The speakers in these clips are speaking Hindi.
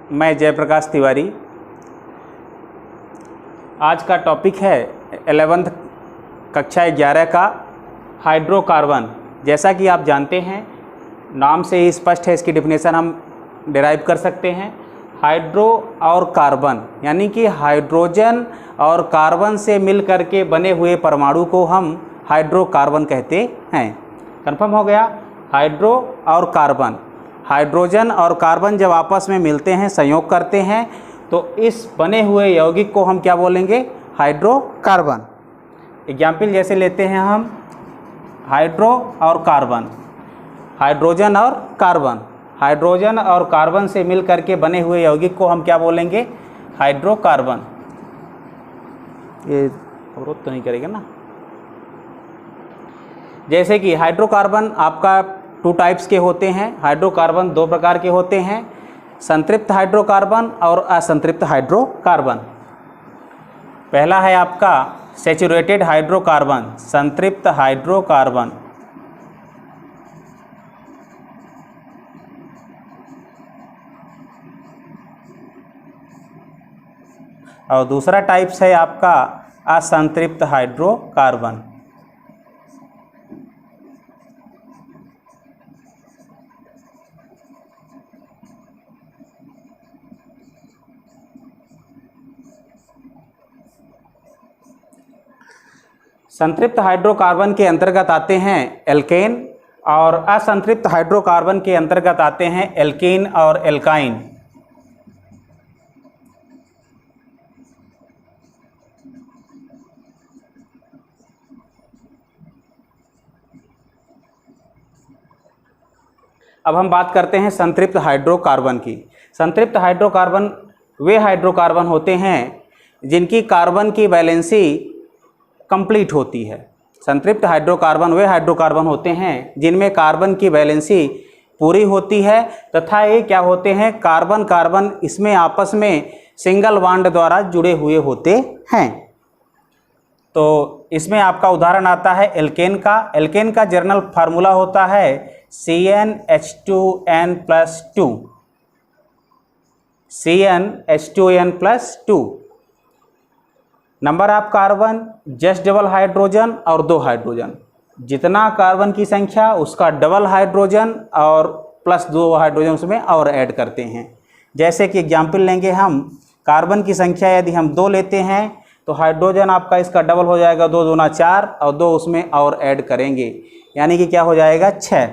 मैं जयप्रकाश तिवारी। आज का टॉपिक है 11th कक्षा 11 का हाइड्रोकार्बन। जैसा कि आप जानते हैं, नाम से ही स्पष्ट है, इसकी डिफिनेशन हम डिराइव कर सकते हैं। हाइड्रो और कार्बन यानी कि हाइड्रोजन और कार्बन से मिल करके बने हुए परमाणु को हम हाइड्रोकार्बन कहते हैं। कन्फर्म हो गया? हाइड्रो और कार्बन, हाइड्रोजन और कार्बन जब आपस में मिलते हैं, संयोग करते हैं, तो इस बने हुए यौगिक को हम क्या बोलेंगे? हाइड्रोकार्बन। एग्जाम्पल जैसे लेते हैं हम, हाइड्रो और कार्बन, हाइड्रोजन और कार्बन, हाइड्रोजन और कार्बन से मिल करके बने हुए यौगिक को हम क्या बोलेंगे? हाइड्रोकार्बन। ये अवरोध तो नहीं करेगा ना? जैसे कि हाइड्रोकार्बन आपका 2 टाइप्स के होते हैं। हाइड्रोकार्बन 2 प्रकार के होते हैं, संतृप्त हाइड्रोकार्बन और असंतृप्त हाइड्रोकार्बन। पहला है आपका सैचुरेटेड हाइड्रोकार्बन, संतृप्त हाइड्रोकार्बन। और दूसरा टाइप्स है आपका असंतृप्त हाइड्रोकार्बन। संतृप्त हाइड्रोकार्बन के अंतर्गत आते हैं एल्केन, और असंतृप्त हाइड्रोकार्बन के अंतर्गत आते हैं एल्कीन और एल्काइन। अब हम बात करते हैं संतृप्त हाइड्रोकार्बन की। संतृप्त हाइड्रोकार्बन वे हाइड्रोकार्बन होते हैं जिनकी कार्बन की वैलेंसी कंप्लीट होती है। संतृप्त हाइड्रोकार्बन वे हाइड्रोकार्बन होते हैं जिनमें कार्बन की वैलेंसी पूरी होती है, तथा ये क्या होते हैं? कार्बन कार्बन इसमें आपस में सिंगल बॉन्ड द्वारा जुड़े हुए होते हैं। तो इसमें आपका उदाहरण आता है एल्केन का। एल्केन का जर्नल फार्मूला होता है CnH2n+2, CnH2n+2। Number of carbon just double hydrogen और 2 हाइड्रोजन। जितना कार्बन की संख्या उसका डबल हाइड्रोजन और प्लस 2 हाइड्रोजन उसमें और ऐड करते हैं। जैसे कि एग्जाम्पल लेंगे हम, कार्बन की संख्या यदि हम 2 लेते हैं तो हाइड्रोजन आपका इसका डबल हो जाएगा, 2 दूना 4 और 2 उसमें और ऐड करेंगे, यानी कि क्या हो जाएगा? 6।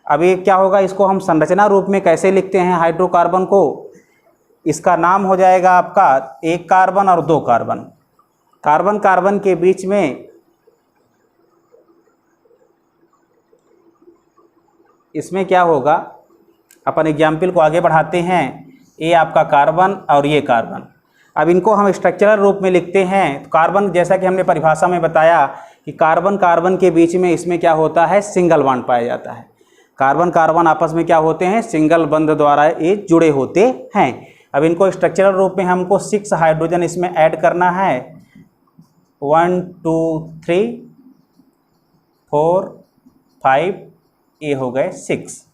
अभी क्या होगा? इसको हम संरचना रूप में कैसे लिखते हैं हाइड्रोकार्बन को? इसका नाम हो जाएगा आपका 1 कार्बन और 2 कार्बन। कार्बन कार्बन के बीच में इसमें क्या होगा? अपन एग्जाम्पल को आगे बढ़ाते हैं। ये आपका कार्बन और ये कार्बन। अब इनको हम स्ट्रक्चरल रूप में लिखते हैं। तो कार्बन, जैसा कि हमने परिभाषा में बताया कि कार्बन कार्बन के बीच में इसमें क्या होता है? सिंगल बॉन्ड पाया जाता है। कार्बन कार्बन आपस में क्या होते हैं? सिंगल बंध द्वारा ये जुड़े होते हैं। अब इनको स्ट्रक्चरल रूप में हमको 6 हाइड्रोजन इसमें ऐड करना है। 1 2 3 4 5, ये हो गए 6।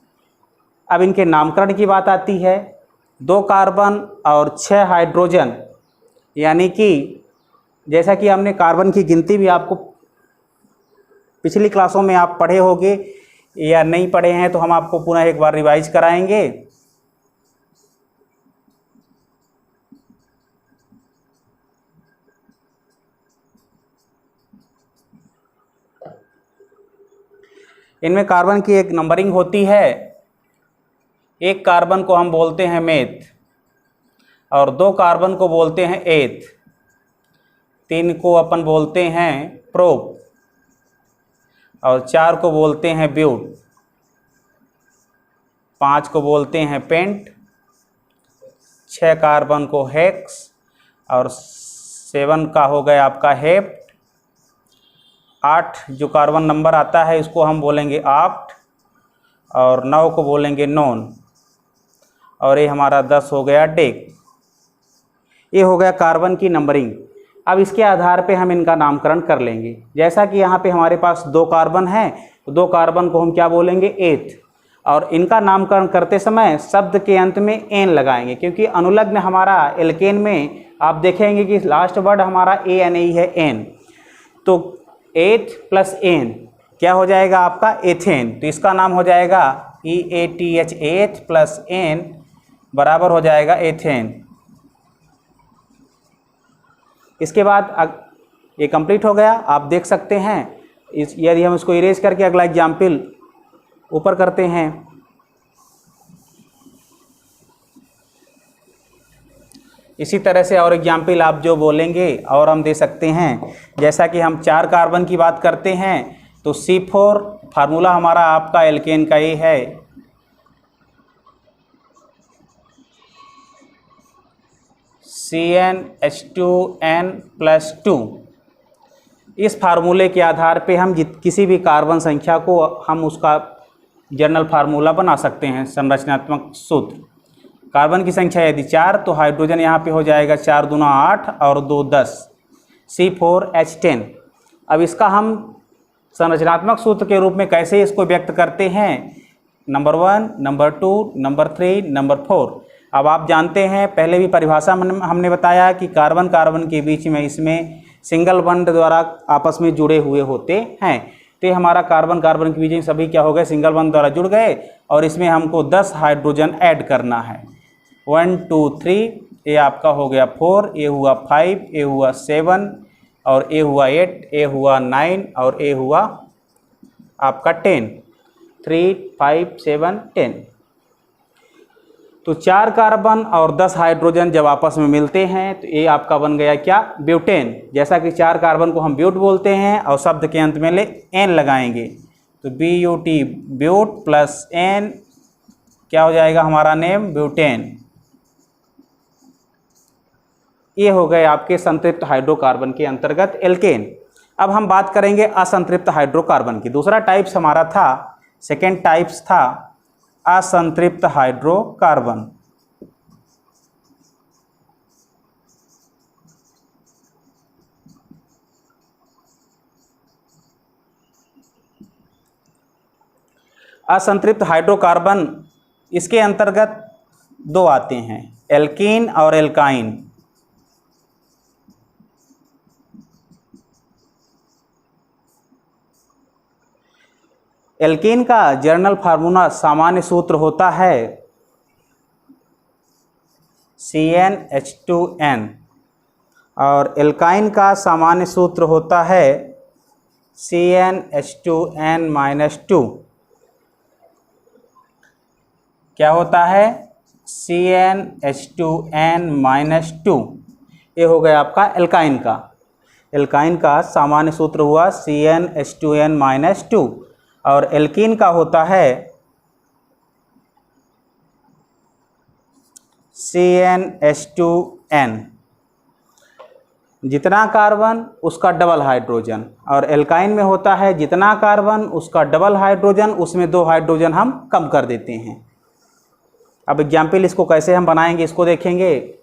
अब इनके नामकरण की बात आती है। 2 कार्बन और 6 हाइड्रोजन, यानी कि जैसा कि हमने कार्बन की गिनती भी आपको पिछली क्लासों में आप पढ़े होंगे, या नहीं पढ़े हैं तो हम आपको पुनः एक बार रिवाइज कराएंगे। इनमें कार्बन की एक नंबरिंग होती है। 1 कार्बन को हम बोलते हैं मेथ, और 2 कार्बन को बोलते हैं एथ, 3 को अपन बोलते हैं प्रोप, और 4 को बोलते हैं ब्यूट, 5 को बोलते हैं पेंट, 6 कार्बन को हेक्स, और 7 का हो गया आपका हेप्ट, 8 जो कार्बन नंबर आता है इसको हम बोलेंगे ऑक्ट, और 9 को बोलेंगे नॉन, और ये हमारा 10 हो गया डेक। ये हो गया कार्बन की नंबरिंग। अब इसके आधार पे हम इनका नामकरण कर लेंगे। जैसा कि यहाँ पे हमारे पास 2 कार्बन हैं, तो 2 कार्बन को हम क्या बोलेंगे? एथ, और इनका नामकरण करते समय शब्द के अंत में एन लगाएंगे, क्योंकि अनुलग्न हमारा एल्केन में आप देखेंगे कि लास्ट वर्ड हमारा ए एन ई है, एन। तो एथ प्लस एन क्या हो जाएगा आपका एथेन। तो इसका नाम हो जाएगा EATH, एथ प्लस एन बराबर हो जाएगा एथेन। इसके बाद ये कंप्लीट हो गया। आप देख सकते हैं यदि हम इसको इरेज करके अगला एग्जाम्पल ऊपर करते हैं, इसी तरह से और एग्जाम्पल आप जो बोलेंगे और हम दे सकते हैं। जैसा कि हम 4 कार्बन की बात करते हैं तो C4 फार्मूला हमारा आपका एल्केन का ये है, CnH2n+2। इस फार्मूले के आधार पे हम किसी भी कार्बन संख्या को हम उसका जनरल फार्मूला बना सकते हैं, संरचनात्मक सूत्र। कार्बन की संख्या यदि 4 तो हाइड्रोजन यहाँ पे हो जाएगा 4 दूना 8 और 2 10, C4H10। अब इसका हम संरचनात्मक सूत्र के रूप में कैसे इसको व्यक्त करते हैं, नंबर 1, नंबर 2, नंबर 3, नंबर 4। अब आप जानते हैं पहले भी परिभाषा हमने बताया कि कार्बन कार्बन के बीच में इसमें सिंगल बॉन्ड द्वारा आपस में जुड़े हुए होते हैं। तो ये हमारा कार्बन कार्बन के बीच में सभी क्या हो गए, सिंगल बॉन्ड द्वारा जुड़ गए, और इसमें हमको 10 हाइड्रोजन ऐड करना है। 1 2 3, ये आपका हो गया 4, ये हुआ 5, ये हुआ 7 और ये हुआ 8, ये हुआ 9 और ये हुआ आपका 10। 3 5 7 10। तो 4 कार्बन और 10 हाइड्रोजन जब आपस में मिलते हैं तो ये आपका बन गया क्या, ब्यूटेन। जैसा कि 4 कार्बन को हम ब्यूट बोलते हैं और शब्द के अंत में एन लगाएंगे तो BUT, ब्यूट प्लस एन क्या हो जाएगा हमारा नेम, ब्यूटेन। ये हो गए आपके संतृप्त हाइड्रोकार्बन के अंतर्गत एल्केन। अब हम बात करेंगे असंतृप्त हाइड्रोकार्बन की। दूसरा टाइप्स हमारा था, सेकेंड टाइप्स था असंतृप्त हाइड्रोकार्बन। असंतृप्त हाइड्रोकार्बन इसके अंतर्गत 2 आते हैं, एल्कीन और एल्काइन। एल्कीन का जर्नल फार्मूला सामान्य सूत्र होता है CnH2n और एल्काइन का सामान्य सूत्र होता है CnH2n-2। क्या होता है, CnH2n-2। ये हो गया आपका एल्काइन का। एल्काइन का सामान्य सूत्र हुआ CnH2n-2 और एल्कीन का होता है CnH2n। जितना कार्बन उसका डबल हाइड्रोजन, और एल्काइन में होता है जितना कार्बन उसका डबल हाइड्रोजन, उसमें 2 हाइड्रोजन हम कम कर देते हैं। अब एग्जाम्पल इसको कैसे हम बनाएंगे इसको देखेंगे।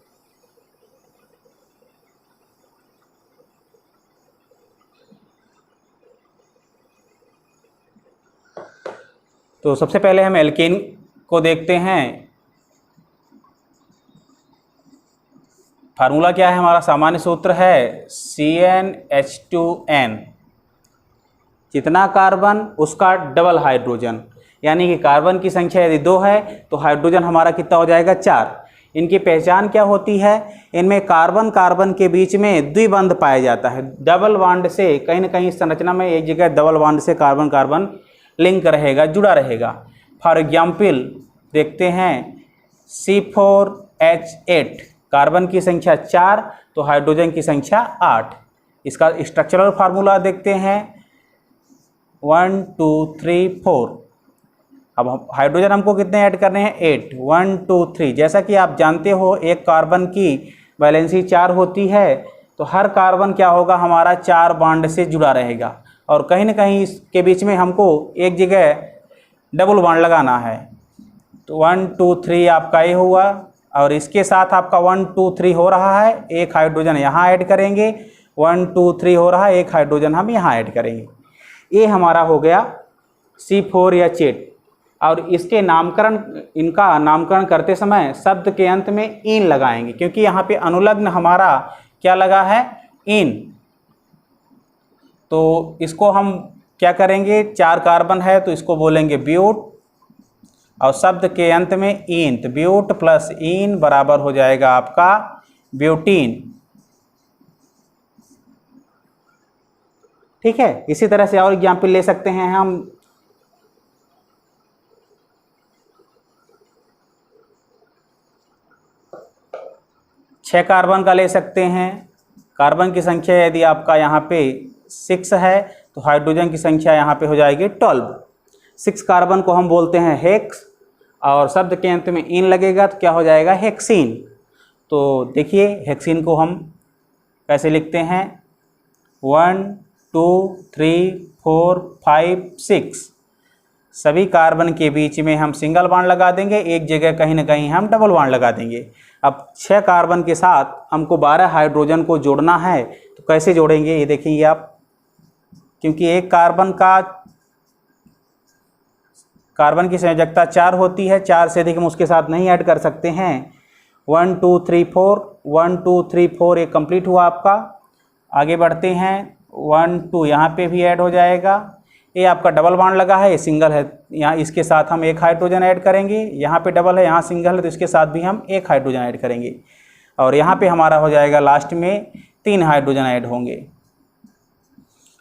तो सबसे पहले हम एल्कीन को देखते हैं। फार्मूला क्या है हमारा, सामान्य सूत्र है CnH2n। जितना कार्बन उसका डबल हाइड्रोजन, यानी कि कार्बन की संख्या यदि 2 है तो हाइड्रोजन हमारा कितना हो जाएगा, 4। इनकी पहचान क्या होती है, इनमें कार्बन कार्बन के बीच में द्विबंध पाया जाता है। डबल बॉन्ड से कहीं ना कहीं संरचना में एक जगह डबल बॉन्ड से कार्बन कार्बन लिंक रहेगा, जुड़ा रहेगा। फॉर एग्जाम्पल देखते हैं C4H8, कार्बन की संख्या 4 तो हाइड्रोजन की संख्या 8। इसका स्ट्रक्चरल फार्मूला देखते हैं 1 2 3 4। अब हाइड्रोजन हमको कितने ऐड करने हैं, 8। 1 2 3। जैसा कि आप जानते हो एक कार्बन की वैलेंसी 4 होती है, तो हर कार्बन क्या होगा हमारा 4 बॉन्ड से जुड़ा रहेगा, और कहीं ना कहीं इसके बीच में हमको एक जगह डबल बॉन्ड लगाना है। तो 1 2 3 आपका ये हुआ, और इसके साथ आपका 1 2 3 हो रहा है, एक हाइड्रोजन यहाँ ऐड करेंगे। 1 2 3 हो रहा है, एक हाइड्रोजन हम यहाँ ऐड करेंगे। ये हमारा हो गया C4H8। और इसके नामकरण, इनका नामकरण करते समय शब्द के अंत में इन लगाएंगे, क्योंकि यहाँ पे अनुलग्न हमारा क्या लगा है, इन। तो इसको हम क्या करेंगे, 4 कार्बन है तो इसको बोलेंगे ब्यूट, और शब्द के अंत में इन, तो ब्यूट प्लस इन बराबर हो जाएगा आपका ब्यूटीन। ठीक है, इसी तरह से और एग्जाम्पल ले सकते हैं हम। छह कार्बन का ले सकते हैं। कार्बन की संख्या यदि आपका यहाँ पे 6 है तो हाइड्रोजन की संख्या यहाँ पे हो जाएगी 12। 6 कार्बन को हम बोलते हैं हेक्स, और शब्द के अंत में इन लगेगा तो क्या हो जाएगा, हेक्सीन। तो देखिए हेक्सीन को हम कैसे लिखते हैं, 1 2 3 4 5 6। सभी कार्बन के बीच में हम सिंगल बॉन्ड लगा देंगे, एक जगह कहीं ना कहीं हम डबल बॉन्ड लगा देंगे। अब 6 कार्बन के साथ हमको 12 हाइड्रोजन को जोड़ना है, तो कैसे जोड़ेंगे ये देखेंगे आप। क्योंकि एक कार्बन की संयोजकता 4 होती है, 4 से अधिक हम उसके साथ नहीं ऐड कर सकते हैं। 1 2 3 4, 1 2 3 4 ये कंप्लीट हुआ आपका। आगे बढ़ते हैं, 1 2 यहाँ पे भी ऐड हो जाएगा। ये आपका डबल बॉन्ड लगा है, ये सिंगल है, यहाँ इसके साथ हम एक हाइड्रोजन ऐड करेंगे। यहाँ पे डबल है, यहाँ सिंगल है, तो इसके साथ भी हम एक हाइड्रोजन ऐड करेंगे। और यहाँ पे हमारा हो जाएगा लास्ट में 3 हाइड्रोजन ऐड होंगे।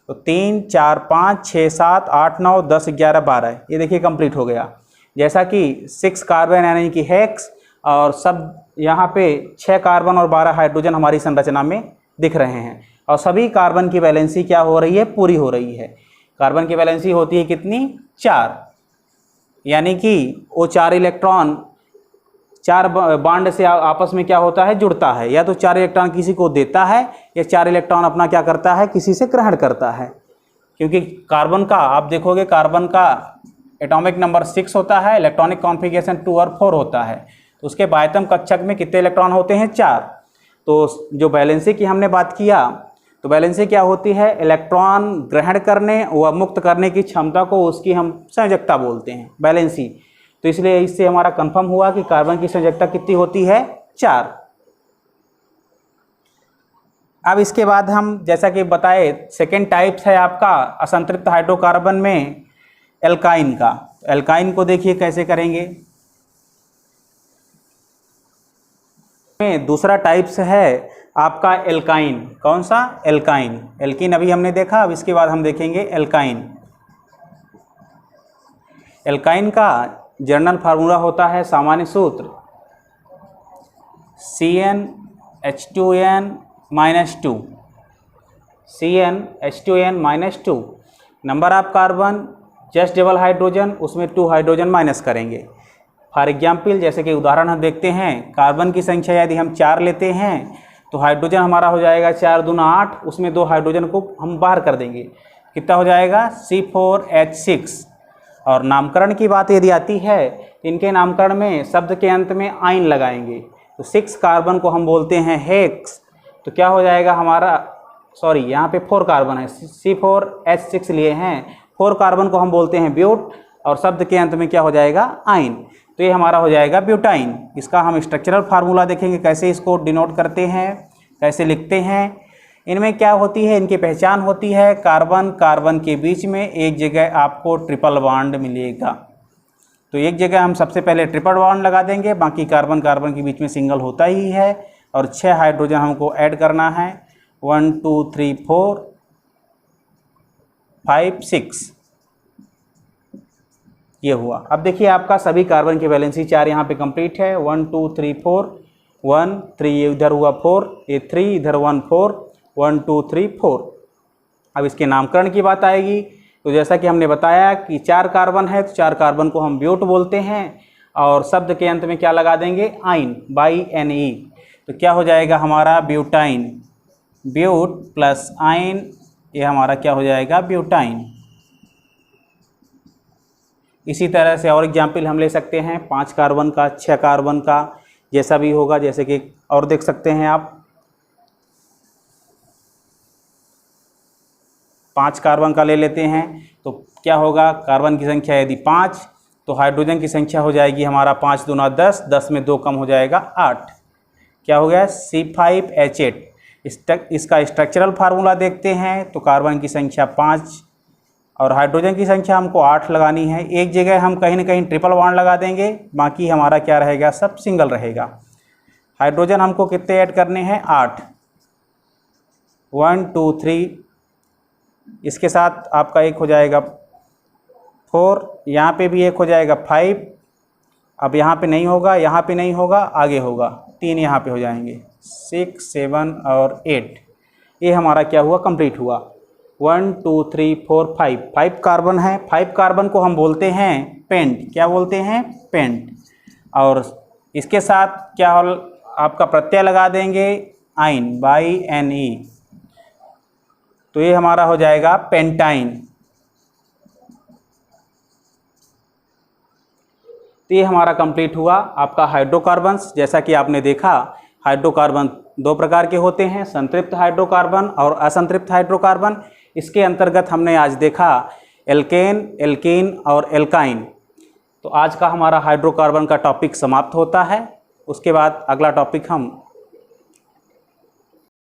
तो 3 4 5 6 7 8 9 10 11 12, ये देखिए कंप्लीट हो गया। जैसा कि 6 कार्बन यानी कि हेक्स, और सब यहाँ पे 6 कार्बन और 12 हाइड्रोजन हमारी संरचना में दिख रहे हैं। और सभी कार्बन की वैलेंसी क्या हो रही है, पूरी हो रही है। कार्बन की वैलेंसी होती है कितनी, 4, यानी कि वो 4 इलेक्ट्रॉन 4 बॉन्ड से आपस में क्या होता है, जुड़ता है। या तो 4 इलेक्ट्रॉन किसी को देता है, या 4 इलेक्ट्रॉन अपना क्या करता है, किसी से ग्रहण करता है। क्योंकि कार्बन का आप देखोगे, कार्बन का एटॉमिक नंबर 6 होता है, इलेक्ट्रॉनिक कॉन्फ़िगरेशन 2 और 4 होता है। तो उसके बाह्यतम कक्षक में कितने इलेक्ट्रॉन होते हैं, 4। तो जो वैलेंसी की हमने बात किया, तो वैलेंसी क्या होती है, इलेक्ट्रॉन ग्रहण करने व मुक्त करने की क्षमता को, उसकी हम संयोजकता बोलते हैं, वैलेंसी। तो इसलिए इससे हमारा कंफर्म हुआ कि कार्बन की संयोजकता कितनी होती है, 4। अब इसके बाद हम जैसा कि बताए, सेकेंड टाइप्स है आपका असंतृप्त हाइड्रोकार्बन में एल्काइन का। एल्काइन को देखिए कैसे करेंगे। में दूसरा टाइप्स है आपका एल्काइन। कौन सा, एल्काइन। एल्कीन अभी हमने देखा, अब इसके बाद हम देखेंगे एल्काइन। एल्काइन का जर्नल फार्मूला होता है, सामान्य सूत्र CnH2n-2, CnH2n-2। Number of carbon just double hydrogen, उसमें 2 हाइड्रोजन माइनस करेंगे। फॉर एग्जाम्पल, जैसे कि उदाहरण हम देखते हैं, कार्बन की संख्या यदि हम 4 लेते हैं तो हाइड्रोजन हमारा हो जाएगा 4 दूना 8, उसमें 2 हाइड्रोजन को हम बाहर कर देंगे, कितना हो जाएगा, C4H6। और नामकरण की बात यदि आती है, इनके नामकरण में शब्द के अंत में आइन लगाएंगे। तो 6 कार्बन को हम बोलते हैं हेक्स, तो क्या हो जाएगा हमारा, सॉरी यहाँ पे 4 कार्बन है, C4H6 लिए हैं, 4 कार्बन को हम बोलते हैं ब्यूट, और शब्द के अंत में क्या हो जाएगा, आइन। तो ये हमारा हो जाएगा ब्यूटाइन। इसका हम स्ट्रक्चरल फार्मूला देखेंगे, कैसे इसको डिनोट करते हैं, कैसे लिखते हैं। इनमें क्या होती है, इनकी पहचान होती है, कार्बन कार्बन के बीच में एक जगह आपको ट्रिपल बॉन्ड मिलेगा। तो एक जगह हम सबसे पहले ट्रिपल बॉन्ड लगा देंगे, बाकी कार्बन कार्बन के बीच में सिंगल होता ही है। और 6 हाइड्रोजन हमको ऐड करना है, 1 2 3 4 5 6, ये हुआ। अब देखिए आपका सभी कार्बन की वैलेंसी 4 यहाँ पे कंप्लीट है, 1 2 3 4, 1 3, ये इधर हुआ 4, ये 3, इधर 1 4, 1 2 3 4। अब इसके नामकरण की बात आएगी, तो जैसा कि हमने बताया कि 4 कार्बन है, तो 4 कार्बन को हम ब्यूट बोलते हैं, और शब्द के अंत में क्या लगा देंगे, आइन, बाई एन ई। तो क्या हो जाएगा हमारा ब्यूटाइन, ब्यूट प्लस आइन, ये हमारा क्या हो जाएगा, ब्यूटाइन। इसी तरह से और एग्जाम्पल हम ले सकते हैं, 5 कार्बन का, 6 कार्बन का, जैसा भी होगा। जैसे कि और देख सकते हैं आप, 5 कार्बन का ले लेते हैं, तो क्या होगा, कार्बन की संख्या यदि 5, तो हाइड्रोजन की संख्या हो जाएगी हमारा 5 दूना 10, 10 में 2 कम हो जाएगा 8। क्या हो गया C5H8। इसका स्ट्रक्चरल फार्मूला देखते हैं तो कार्बन की संख्या 5 और हाइड्रोजन की संख्या हमको 8 लगानी है। एक जगह हम कहीं ना कहीं ट्रिपल बॉन्ड लगा देंगे, बाकी हमारा क्या रहेगा, सब सिंगल रहेगा। हाइड्रोजन हमको कितने ऐड करने हैं, 8, 1 2 3। इसके साथ आपका एक हो जाएगा 4, यहाँ पे भी एक हो जाएगा 5। अब यहाँ पे नहीं होगा, यहाँ पे नहीं होगा, आगे होगा 3, यहाँ पे हो जाएंगे 6 7 और 8। ये हमारा क्या हुआ, कंप्लीट हुआ। 1 2 3 4 5, 5 कार्बन है। 5 कार्बन को हम बोलते हैं पेंट। क्या बोलते हैं, पेंट। और इसके साथ क्या आपका प्रत्यय लगा देंगे आइन, BNE, तो ये हमारा हो जाएगा पेंटाइन। तो ये हमारा कंप्लीट हुआ आपका हाइड्रोकार्बन्स। जैसा कि आपने देखा, हाइड्रोकार्बन 2 प्रकार के होते हैं, संतृप्त हाइड्रोकार्बन और असंतृप्त हाइड्रोकार्बन। इसके अंतर्गत हमने आज देखा एल्केन, एल्कीन और एल्काइन। तो आज का हमारा हाइड्रोकार्बन का टॉपिक समाप्त होता है। उसके बाद अगला टॉपिक हम